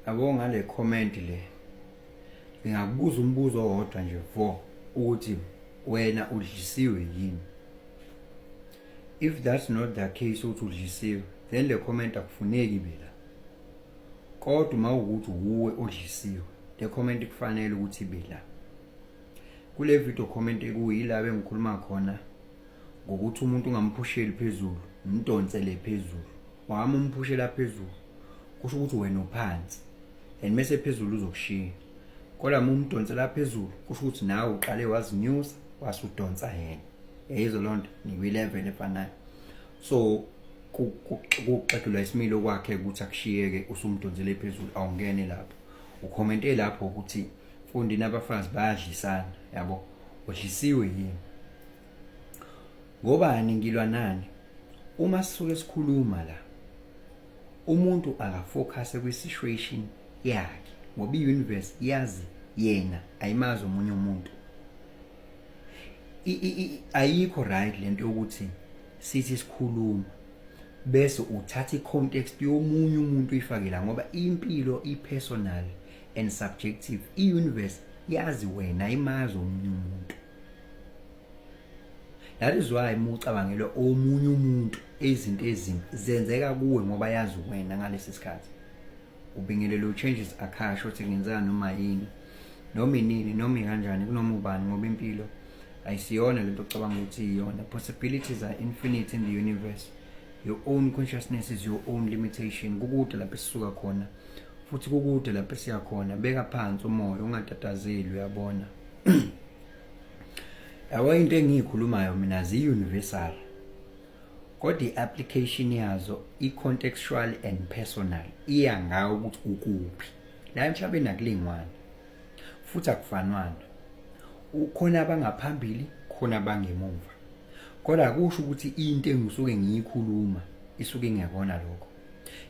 Yabo ngale comment le ngingakubuza umbuzo owodwa nje vo ukuthi wena udlisiwe yini. If that's not the case ukuthi udlisiwe, then le comment akufuneki bila. Kodwa uma ukuthi uwe odlisiwe, le comment kufanele ukuthi bila. Kule video comment ekuyilabo engikhuluma khona ngokuthi umuntu ungamphusheli phezulu, umdonsele phezulu. Wama umphushela phezulu kusho ukuthi wena uphansi and mase phezulu uzokushiya. Kodwa uma umdonsela phezulu kusho ukuthi nawe uqale wazinyusa wasudonsa yena. Yizo lonto nikwi-level efanayo. So kuqedulwa isimilo kwakhe ukuthi akushiyeke usumdonsele phezulu awungene lapho. Ucommente lapho ukuthi fundi nabafazi bayadlisana, yabo. Udlisiwe yini? Ngobani ngilwa nani? Uma sisuke sikhuluma la, umuntu akafocus kwi-situation yakhe ngoba i-universe yazi yena ayimazi omunye umuntu. Ayikho right lento ukuthi sithi sikhuluma bese uthatha i-context yomunye umuntu uyifakela ngoba impilo i-personal and subjective. I-universe yazi wena ayimazi omunye umuntu. That is why mucabangela omunye umuntu izinto ezimbi zenzeka kuwe ngoba yazi wena ngalesi sikhathi. Ubingelelo changes akhasho ukuthi kungenzeka noma yini, noma inini, noma kanjani, kunoma ubani ngoba impilo ayisiyona lento ocabanga ukuthi iyona. Possibilities are infinite in the universe. Your own consciousness is your own limitation. Kukude lapho sisuka khona futhi kukude lapho siya khona. Beka phansi umoya ungatatazeli, uyabona. Yawa into engiyikhulumayo mina zi-universal. Kodwa i-application yazo i-contextual and personal. Iya ngawo ukuthi ukuphi. La emhlabeni akulingwana. Futhi akufanwana. Ukhona abangaphambili, khona abangemuva. Kodwa akusho ukuthi into engisuke ngiyikhuluma isuke ngiyakona lokho.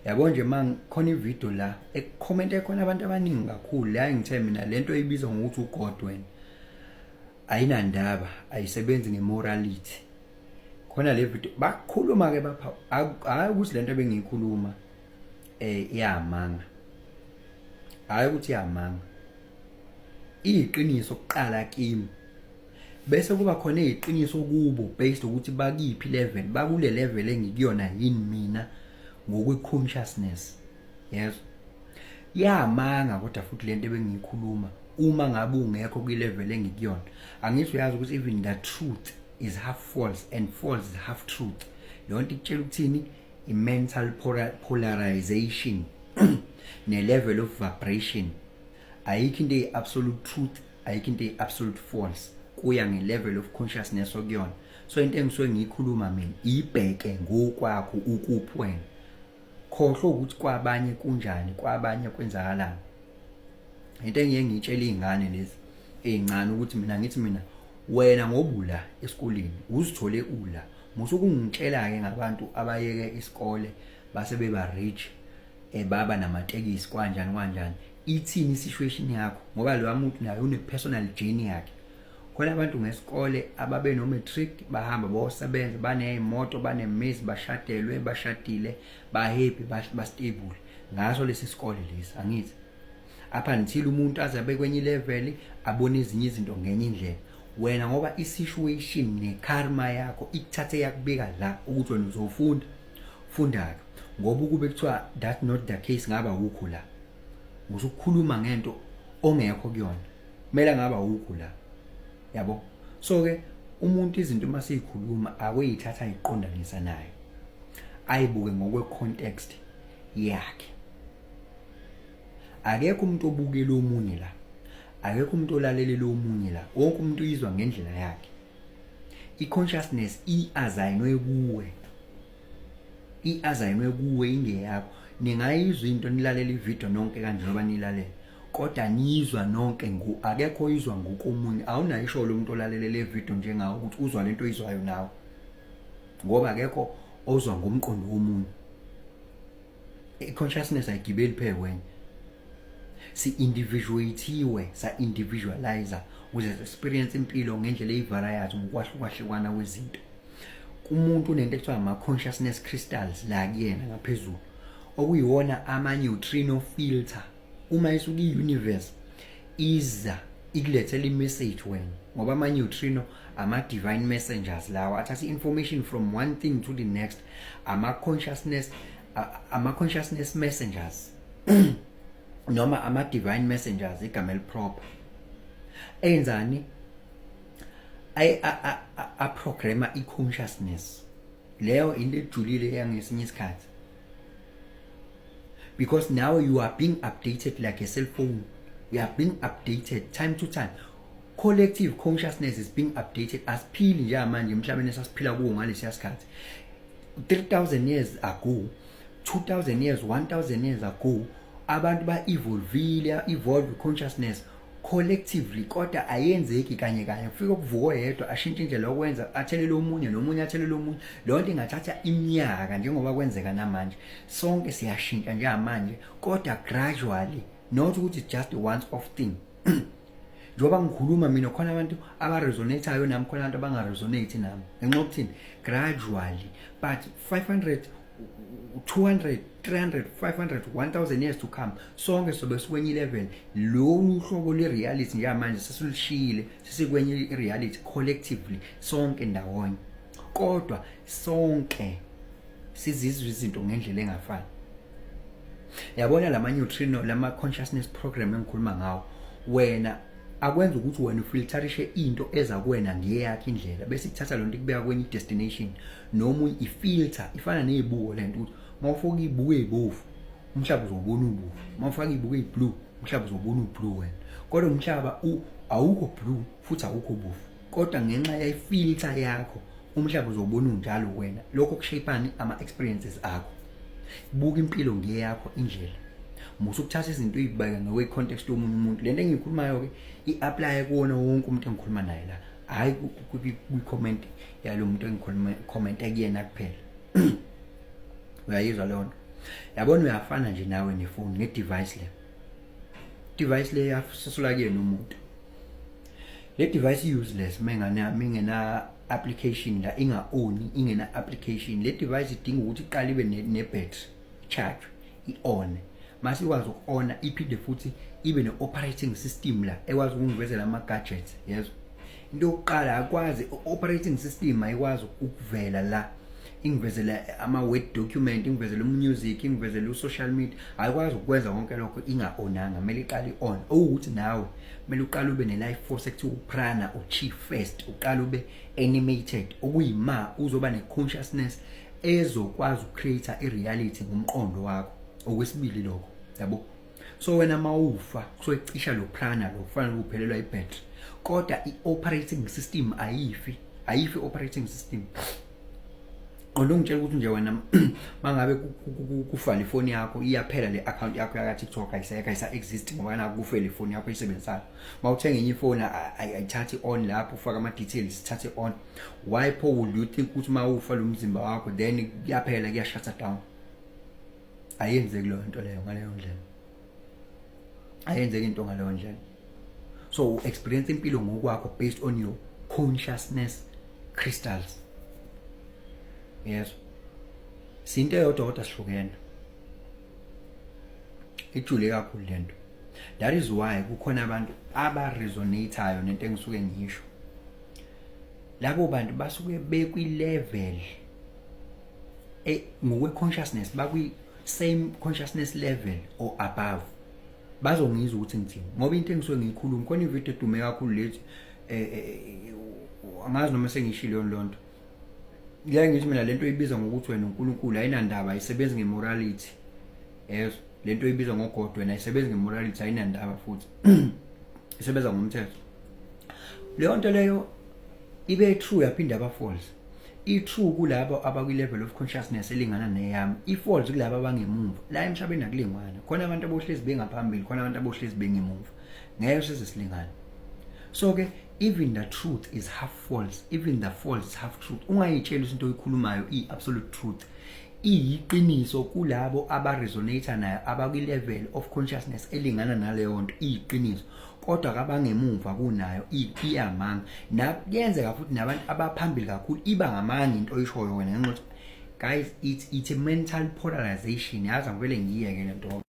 Yabo nje khona ivideo la ecommente khona abantu abaningi kakhulu la ngithe mina lento ibizwa ngokuthi uGodwin ayinandaba, ayisebenzi ngemorality. Khona le video bakhuluma ke bapha hayi ukuthi lento bengiyikhuluma iyamanga. Hayi ukuthi iyamanga. Iqiniso oqala kimi. Bese kuba khona iqiniso kubo based ukuthi bakiphi level, bakule level engikuyona yini mina ngokwe-consciousness. Yes. Yamanga kodwa futhi lento bengiyikhuluma uma ngabe ungekho kwi-level engikuyona. Angithi uyazi ukuthi even the truth is half false and false is half truth. Lonto ikutshela ukuthini? I-mental polarization ne-level of vibration. Ayikho into absolute truth, ayikho into absolute false. Kuya nge-level of consciousness okuyona. So into engisuke ngiyikhuluma mina ibheke ngokwakho ukuphi wena. Khohlwa ukuthi kwabanye kunjani, kwabanye kwenzakalani. Into engiye ngitshela izingane lezi ezincane ukuthi mina ngithi mina wena ngobula esikoleni uzithole ula. Musuke ungitshela ke ngabantu abayeke isikole base beba rich baba namatekisi kanjani. Ithini situation yakho ngoba lo muntu naye une personal journey yakhe. Khona abantu ngesikole ababe no matric bahamba bosebenza banezimoto banemizi bashadelwe bashadile bahappy bastable ngaso lesi sikole lesi. Angithi apha until umuntu azabe kwenye level abone ezinye izinto ngenye indlela. Wena ngoba i-situation ne-karma yakho ikuthathe yakubeka la ukuthi wena uzofunda funda ngoba ukube kuthiwa that not the case ngaba ukho la. Usukhuluma ngento ongekho kuyona. Kumele ngaba ukho la. Yabo. So ke umuntu izinto masiyikhuluma akuyithatha iqondanisa naye. Ayibuke ngokwe context yakhe. Akekho umuntu obukela omunye la. Akekho umuntu olalela omunye la. Wonke umuntu uyizwa ngendlela yakhe. I-consciousness i-azayinwe kuwe. I-azayinwe kuwe ingeyakho. Ningayizwa into nilalela ivideo nonke kanje ngoba nilalela. Kodwa nizwa nonke akekho izwa ngokomunye. Awunayisho lo muntu olalela le video njengawe ukuthi uzwa lento oyizwayo nawe. Ngoba akekho ozwa ngomqondo womunye. I-consciousness ayigibeli phe wena. Si-individuatiwe, sa-individualizer ukuze experience impilo ngendlela eyivariate ngokwahlukahlukana kwezinto. Kumuntu unento ekuthiwa ama-consciousness crystals la kuyena ngaphezulu. Okuyiwona ama-neutrino filter uma isuka i-universe iza ikulethela i-message wena, ngoba ama-neutrino ama-divine messengers lawa athatha i-information from one thing to the next, ama-consciousness messengers noma ama-divine messengers igama eliproper, enzani a-programa i-consciousness leyo into ejulile yangesinye isikhathi, because now you are being updated like a cell phone. You are being updated time to time. Collective consciousness is being updated. Asiphili nje manje emhlabeni esasiphila kuwo ngalesi sikhathi 3000 years ago, 2000 years, 1000 years ago, abantu evolve consciousness collectively, kodwa ayenzeki kanye kanye. Kufika kuvuka yedwa ashintshe indlela yokwenza, athelele omunye nomunye athelele omunye. Lo nto ingathatha iminyaka njengoba kwenzeka namanje. Sonke siyashintsha njengamanje, kodwa gradually, not ukuthi it's just a once off thing. Njoba ngikhuluma mina khona abantu abaresonateayo nami, khona abantu abangaresonate nami. Ngenxa yokuthini gradually, but 500, 200, 300, 500, 1000 years to come, sonke sobe sikwenye level. Lo uhlobo le-reality njengamanje sesilishiyile, sesikwenye i-reality collectively, sonke ndawonye, kodwa sonke sizizwa izinto ngendlela engafani. Yabona lama-neutrino, lama-consciousness program engikhuluma ngawo, wena akwenza ukuthi wena ufilterishe into eza kuwena ngeyakho indlela, bese ithatha lonto ikubeka kwenye destination noma ifilter. Ifana nezibuko lento ukuthi mawufaka izibuko ezibovu umhlaba uzobona ubovu, mawufaka izibuko eziblue umhlaba uzobona ublue wena, kodwa umhlaba awukho blue futhi awukho bovu, kodwa ngenxa yefilter yakho umhlaba uzobona unjalo wena. Lokho kushapani ama-experiences akho. Buka impilo ngeyakho indlela, musukuthatha izinto uyibeka ngokwe context yomunye umuntu. Lento engiyikhulumayo ke i-apply kuwona wonke umuntu engikhuluma naye la, hayi kwi-comment yalo muntu engikhuluma comment kuyena kuphela. Uyayizwa leyo nto? Yabona uyafana nje nawe nefoni nge-device le. Device le yasasula kuyena umuntu. Le device useless mengena application la, ingena application. Le device idinga ukuthi iqale ibe ne-battery charge i-on, mase ikwazi uku-ona iphinde futhi ibe ne-operating system la ekwazi ukungivezela ama-gadgets. Yes, into yokuqala akwazi operating system ayikwazi ukuvela la ingivezela ama-word document, ingivezela music, ingivezela u-social media. Ayikwazi ukwenza konke lokho inga-onanga, kumele iqale i-on. Ukuthi nawe kumele uqale ube ne-life force ekuthiwa uprana, uchi first, uqale ube animated, okuyima uzoba ne-consciousness ezokwazi ucreate i-reality ngomqondo wakho. Okwesibili lokho, yabo. So wena mawufa kusoyicisha lo prana lo kufanele uphelelwa i-battery, kodwa i-operating system ayifi operating system. Ngitshela ukuthi nje wena mangabe kufala ifoni yakho iyaphela le account yakho ya TikTok ayisa exist ngoba na kufela ifoni yakho isebenzayo. Mawuthenga enye ifoni ayithathi on lapho ufaka ama details ithathe on. Why would you think ukuthi mawufa lo mzimba wakho then kuyaphela kuyashut down? Ayenzeki leyo nto leyo ngaleyo ndlela. Ayenzeki into ngaleyo ndlela. So experience impilo ngokwakho based on your consciousness crystals. Yes, sinto eyodwa kodwa sihlukene, ijule kakhulu lento. That is why kukhona abantu abaresonateayo nento engisuke ngisho. Labo bantu basuke bekwi-level ngokwe consciousness, bakwi same consciousness level or above. Bazongizwa ukuthi ngithini ngoba into engisuke ngiyikhuluma. Khona ivideo edume kakhulu lethi angazi noma sengishilo lonto. Ngeke ngithi mina lento ibiza ngokuthi wena uNkulunkulu ayinandaba, ayisebenzi ngemorality. Yes, lento ibiza ngoGod wena ayisebenzi ngemorality, ayinandaba futhi isebenza ngomthetho. Leyo nto leyo ibe true yaphinda aba false. I-true kulabo abakwi-level of consciousness elingana neyami, i-false kulabo abangemuva. La emhlabeni akulingwana, khona abantu abohlezi bengaphambili, khona abantu abohlezi bengemuva, ngeke size silingane. So ke even the truth is half false, even the false is half truth. Ungayitshela into oyikhulumayo i-absolute truth, iyiqiniso kulabo abaresonate nayo, abakwi-level of consciousness elingana naleyo nto, iyiqiniso. Kodwa kabangemuva kunayo iyamanga, nakuyenzeka futhi nabantu abaphambili kakhulu iba ngamanga into oyishoyo wena ngenxa guys, it's a mental polarization. Yazi ngivele ngiyeke lento.